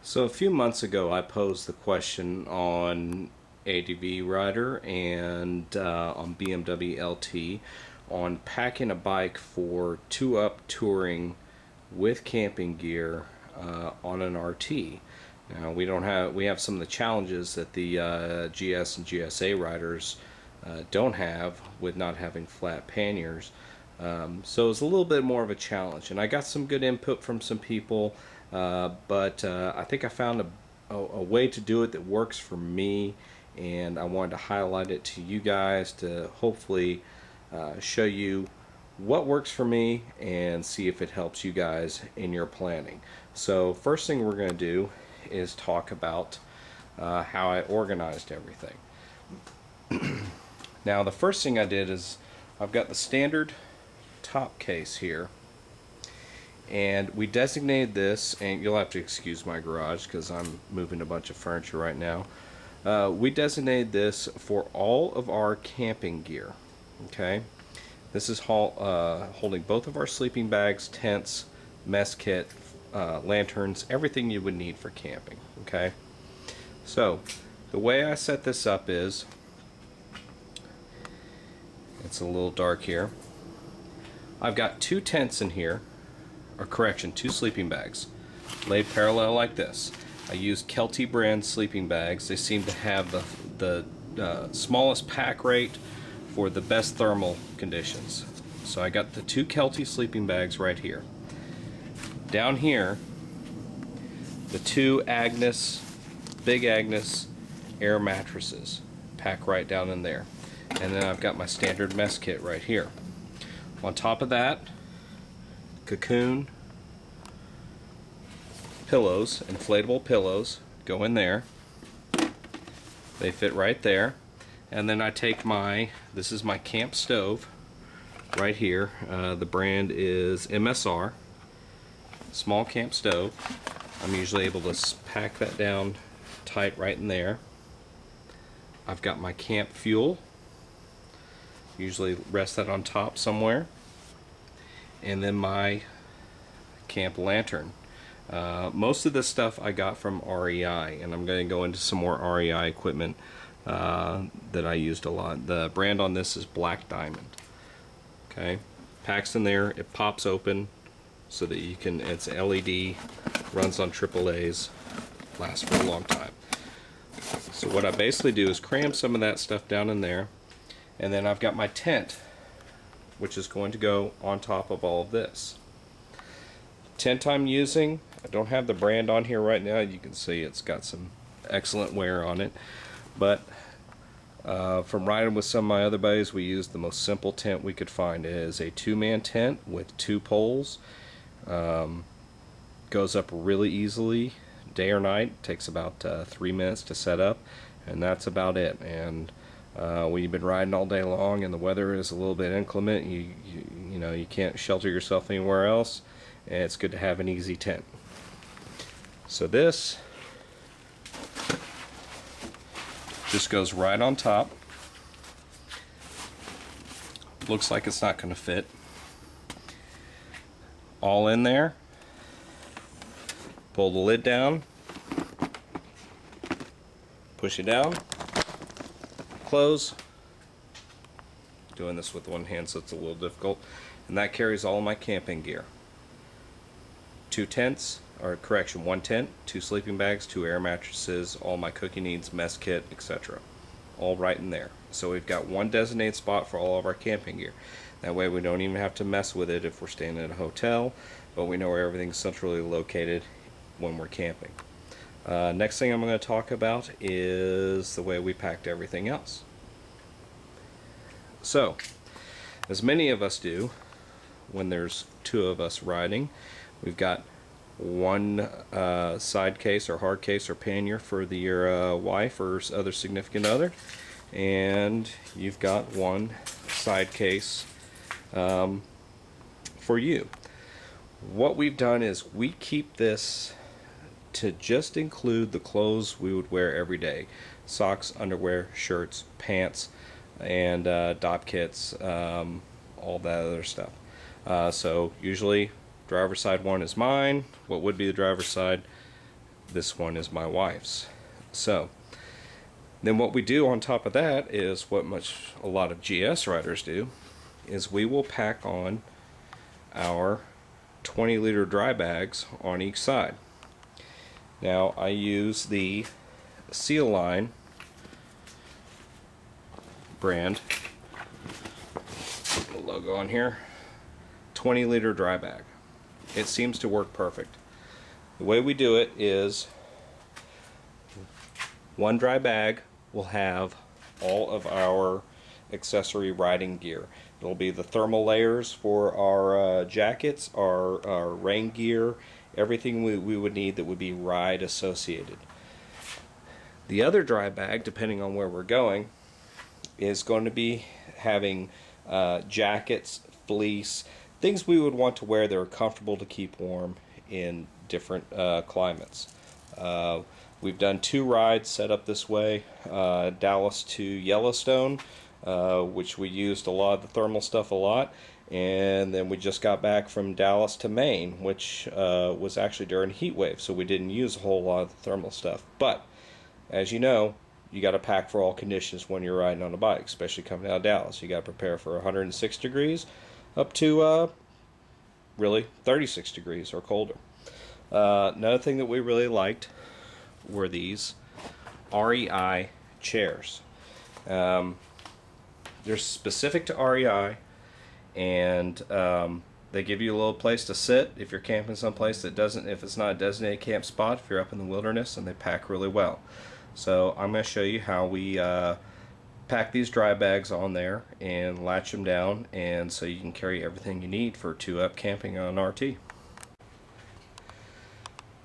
So a few months ago, I posed the question on ADV Rider and on BMW LT on packing a bike for two-up touring with camping gear on an RT. Now we have some of the challenges that the GS and GSA riders don't have with not having flat panniers. So it's a little bit more of a challenge, and I got some good input from some people, but I think I found a way to do it that works for me, and I wanted to highlight it to you guys to hopefully show you what works for me and see if it helps you guys in your planning. So first thing we're going to do is talk about how I organized everything. Now the first thing I did is I've got the standard top case here, and we designated this, and you'll have to excuse my garage because I'm moving a bunch of furniture right now. We designated this for all of our camping gear. Okay, this is holding both of our sleeping bags, tents, mess kit, lanterns, everything you would need for camping. Okay, so the way I set this up is, it's a little dark here. I've got two tents in here, or correction, two sleeping bags laid parallel like this. I use Kelty brand sleeping bags. They seem to have the smallest pack rate for the best thermal conditions. So I got the two Kelty sleeping bags right here. Down here, the two Big Agnes air mattresses pack right down in there. And then I've got my standard mess kit right here. On top of that, cocoon pillows, inflatable pillows, go in there. They fit right there. And then I take this is my camp stove right here. The brand is MSR, small camp stove. I'm usually able to pack that down tight right in there. I've got my camp fuel. Usually rest that on top somewhere, and then my camp lantern. Most of this stuff I got from REI, and I'm going to go into some more REI equipment that I used a lot. The brand on this is Black Diamond. Okay, packs in there, it pops open so that you can, it's LED, runs on AAA's, lasts for a long time. So what I basically do is cram some of that stuff down in there. And then I've got my tent, which is going to go on top of all of this. Tent I'm using, I don't have the brand on here right now. You can see it's got some excellent wear on it. But from riding with some of my other buddies, we used the most simple tent we could find. It is a two-man tent with two poles. Goes up really easily, day or night. Takes about 3 minutes to set up, and that's about it. And when you've been riding all day long and the weather is a little bit inclement, you know you can't shelter yourself anywhere else, and it's good to have an easy tent. So this just goes right on top. Looks like it's not going to fit all in there. Pull the lid down, push it down, close. Doing this with one hand, so it's a little difficult. And that carries all of my camping gear. Two tents, or correction, one tent, two sleeping bags, two air mattresses, all my cooking needs, mess kit, etc. All right in there. So we've got one designated spot for all of our camping gear. That way we don't even have to mess with it if we're staying at a hotel, but we know where everything's centrally located when we're camping. Next thing I'm going to talk about is the way we packed everything else. So, as many of us do, when there's two of us riding, we've got one side case or hard case or pannier for your wife or other significant other, and you've got one side case for you. What we've done is we keep this to just include the clothes we would wear every day: socks, underwear, shirts, pants, and dop kits, all that other stuff. So usually driver's side one is mine, what would be the driver's side. this one is my wife's. So then what we do on top of that is what a lot of GS riders do, is we will pack on our 20-liter dry bags on each side. Now I use the Seal Line brand, the logo on here, 20-liter dry bag. It seems to work perfect. The way we do it is one dry bag will have all of our accessory riding gear. It'll be the thermal layers for our jackets, our rain gear, everything we would need that would be ride associated. The other dry bag, depending on where we're going, is going to be having jackets, fleece, things we would want to wear that are comfortable to keep warm in different climates. We've done 2 rides set up this way, Dallas to Yellowstone, which we used a lot of the thermal stuff a lot, and then we just got back from Dallas to Maine, which was actually during a heat wave, so we didn't use a whole lot of the thermal stuff. But as you know, you got to pack for all conditions when you're riding on a bike, especially coming out of Dallas. You got to prepare for 106 degrees up to really 36 degrees or colder. Another thing that we really liked were these REI chairs. They're specific to REI, and they give you a little place to sit if you're camping someplace that doesn't, if it's not a designated camp spot, if you're up in the wilderness, and they pack really well. So I'm going to show you how we pack these dry bags on there and latch them down, and so you can carry everything you need for 2-up camping on RT.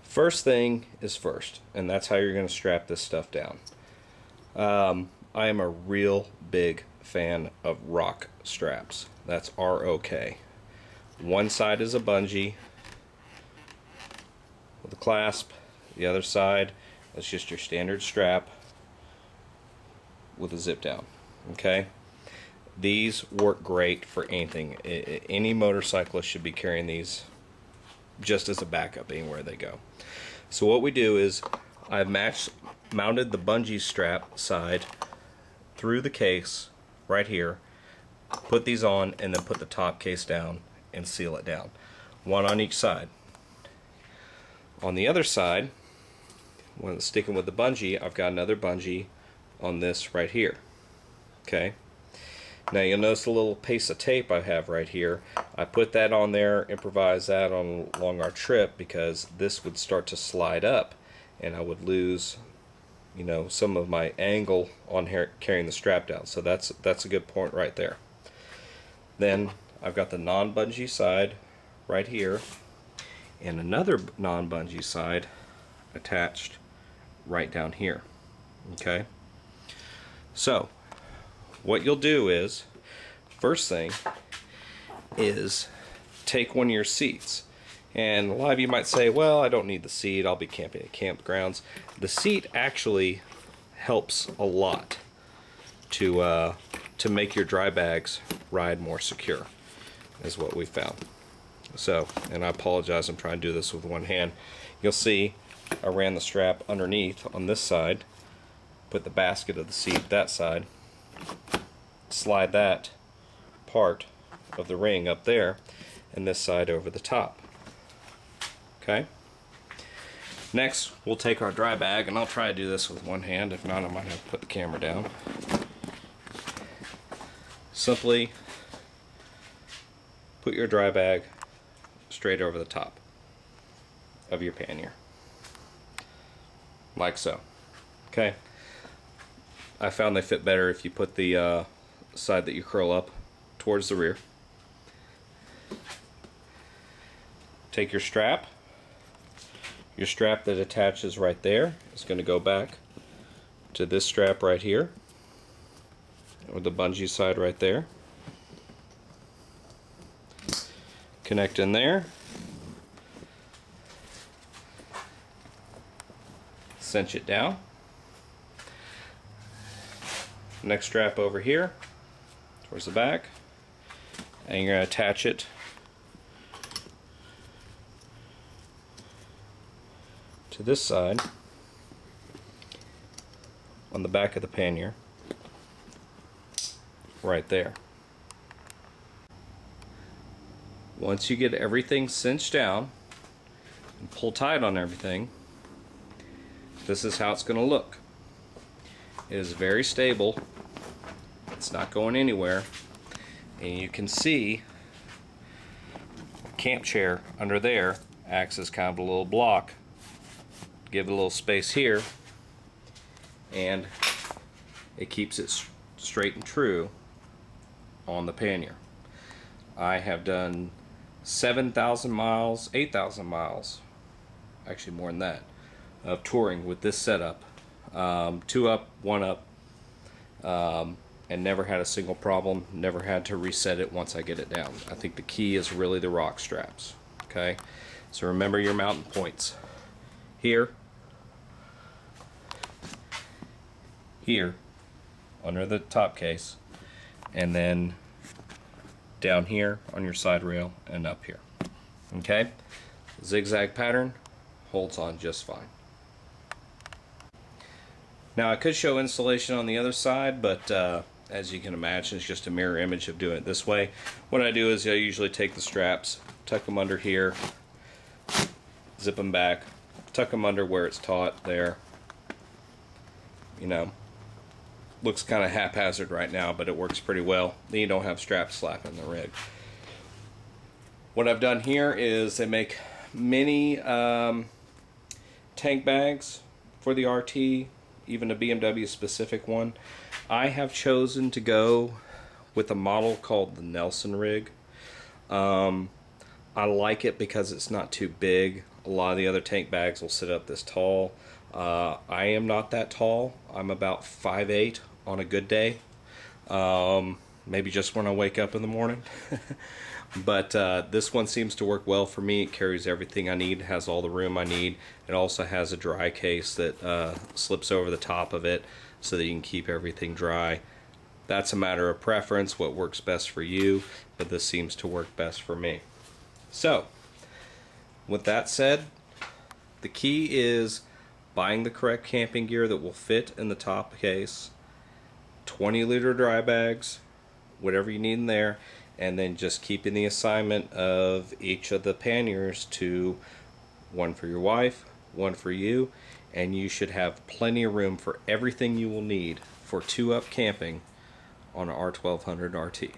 First thing is first, and that's how you're going to strap this stuff down. I am a real big fan of rock straps. That's R-O-K. One side is a bungee with a clasp. The other side is just your standard strap with a zip down. Okay? These work great for anything. Any motorcyclist should be carrying these just as a backup anywhere they go. So what we do is I've mounted the bungee strap side through the case right here, put these on, and then put the top case down and seal it down. One on each side. On the other side, when sticking with the bungee, I've got another bungee on this right here. Okay? Now you'll notice the little piece of tape I have right here. I put that on there, improvise that along our trip, because this would start to slide up and I would lose, you know, some of my angle on here carrying the strap down. So that's a good point right there. Then I've got the non-bungee side right here and another non-bungee side attached right down here. Okay? So what you'll do is, first thing is take one of your seats. And a lot of you might say, well, I don't need the seat, I'll be camping at campgrounds. The seat actually helps a lot to make your dry bags ride more secure, is what we found. So, and I apologize, I'm trying to do this with one hand. You'll see I ran the strap underneath on this side, put the basket of the seat that side, slide that part of the ring up there, and this side over the top. Okay? Next, we'll take our dry bag, and I'll try to do this with one hand. If not, I might have to put the camera down. Simply put your dry bag straight over the top of your pannier. Like so. Okay? I found they fit better if you put the side that you curl up towards the rear. Take your strap. Your strap that attaches right there is going to go back to this strap right here, or the bungee side right there. Connect in there. Cinch it down. Next strap over here towards the back, and you're going to attach it to this side on the back of the pannier, right there. Once you get everything cinched down and pull tight on everything, this is how it's going to look. It is very stable. It's not going anywhere. And you can see the camp chair under there acts as kind of a little block. Give it a little space here, and it keeps it straight and true on the pannier. I have done 7,000 miles, 8,000 miles, actually more than that, of touring with this setup. 2 up, 1 up, and never had a single problem, never had to reset it once I get it down. I think the key is really the rock straps. Okay, so remember your mounting points. Here, here, under the top case, and then down here on your side rail and up here. Okay, zigzag pattern holds on just fine. Now I could show installation on the other side, but as you can imagine, it's just a mirror image of doing it this way. What I do is I usually take the straps, tuck them under here, zip them back, tuck them under where it's taut there. You know, looks kind of haphazard right now, but it works pretty well. Then you don't have straps slapping the rig. What I've done here is they make mini tank bags for the RT, even a BMW specific one. I have chosen to go with a model called the Nelson rig. I like it because it's not too big. A lot of the other tank bags will sit up this tall. I am not that tall. I'm about 5'8" on a good day. Maybe just when I wake up in the morning. But this one seems to work well for me. It carries everything I need, has all the room I need. It also has a dry case that slips over the top of it so that you can keep everything dry. That's a matter of preference, what works best for you, but this seems to work best for me. So, with that said, the key is buying the correct camping gear that will fit in the top case, 20-liter dry bags, whatever you need in there, and then just keeping the assignment of each of the panniers to one for your wife, one for you, and you should have plenty of room for everything you will need for 2-up camping on an R1200RT.